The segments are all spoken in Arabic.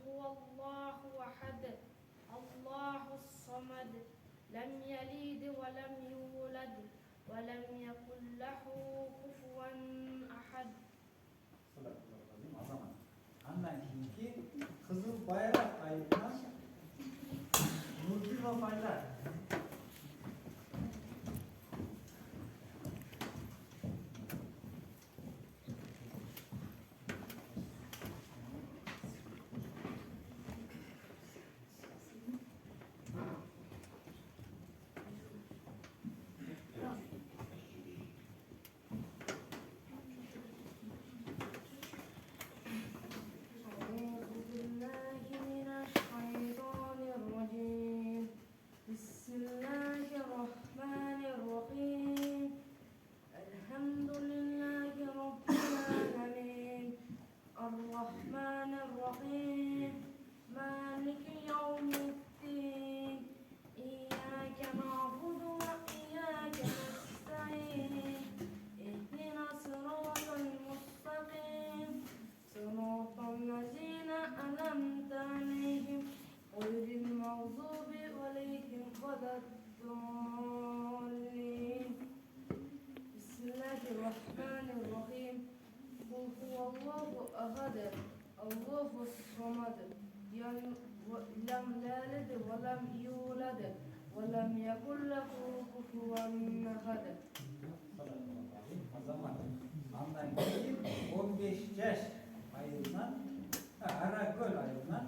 هو الله أحد الله الصمد لم يلد ولم يولد ولم يكن له كفوا أحد. Andan keyingi Kızıl Bayrak ayından Nurgül ve Bayrak. بسم الله الرحمن الرحيم الحمد لله رب العالمين الرحمن الرحيم مالك يوم الدين إياك نعبد وإياك نستعين اهدنا الصراط المستقيم صراط الذين أنعمت عليهم غير المغضوب عليهم ولا الضالين. بسم الله الرحمن الرحيم قل هو الله أحد الله الصمد لم يلد ولم يولد ولم يكن له كفوا أحد. O zaman andan keyin 15 yaş ayından Aragöl ayından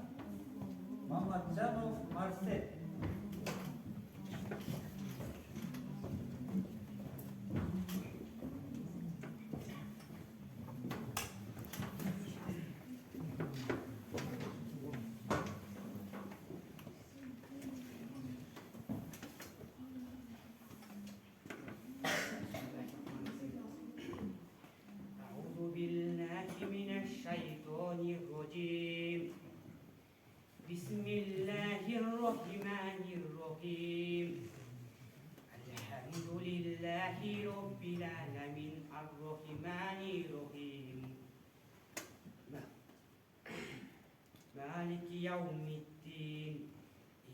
Mamadjanov Marcel. أعوذ بالله من الشيطان الرجيم بسم الله الرحمن الرحيم الحمد لله رب العالمين الرحمن الرحيم مالك يوم الدين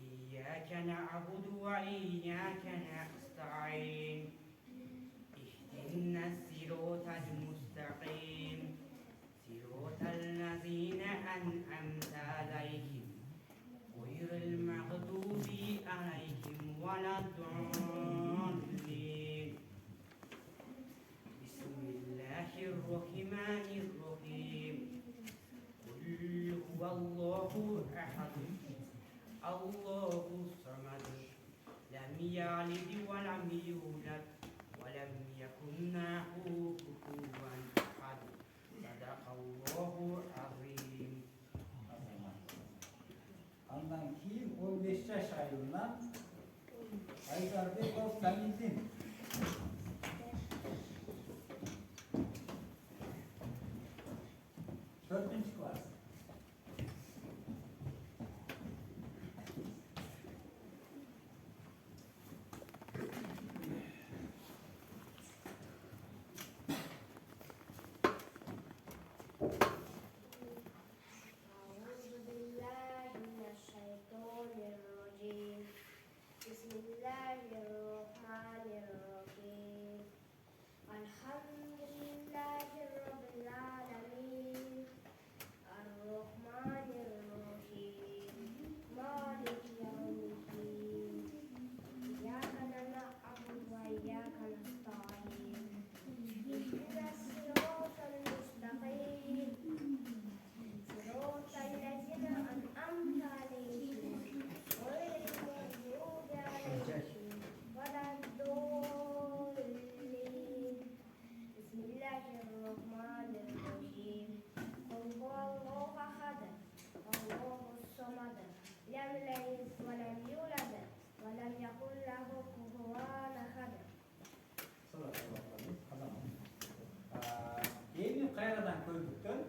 إياك نعبد وإياك نستعين اهدنا الصراط المستقيم صراط الذين أنعمت عليهم غير المغضوب عليهم ولا الضالين. بسم الله الرحمن الرحيم قل هو الله أحد الله الصمد لم يلد ولم يولد ولم يكن له كفوا أحد. صدق الله العظيم. Andan keyin 15 yaş ayından Aydarbekov Samizin. Dördüncü klas. أعوذ بالله من الشيطان الرجيم بسم الله الرحمن الرحيم الحمد لله رب العالمين الرحمن الرحيم مالك يوم الدين إياك نعبد وإياك نستعين اهدنا الصراط المستقيم صراط الذين أنعمت عليهم غير المغضوب عليهم ولا الضالين. بسم الله الرحمن الرحيم قل هو الله أحد الله الصمد لم يلد ولم يولد ولم يكن له كفوا أحد. Emin Kaya'dan köydükten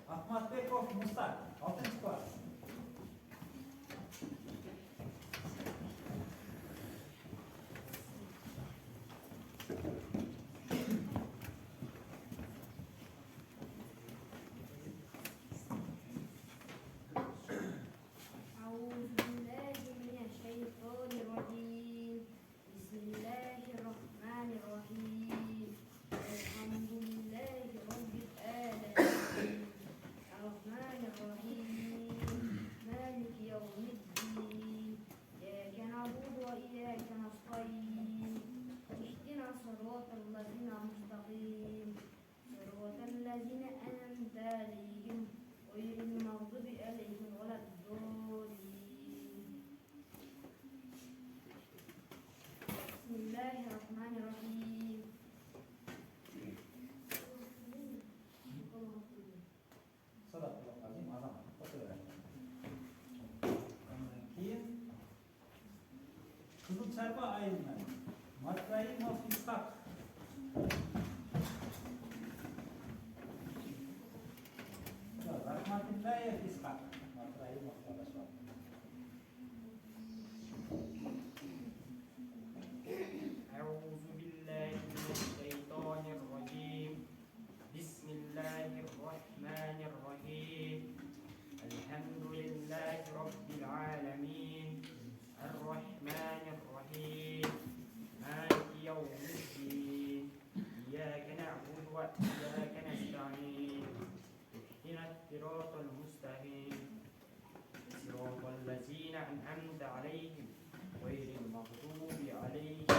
Ahmatbekov Musa 6. klas. ayınlar. Matrayim of İshak. Rahmatullahi of İshak. Matrayim of Babasal. أعوذ بالله من الشيطان الرجيم بسم الله الرحمن الرحيم الحمد لله رب العالمين الرحمن الرحيم مالك يوم الدين إياك نعبد وإياك نستعين اهدنا الصراط المستقيم صراط الذين أنعمت عليهم غير المغضوب عليهم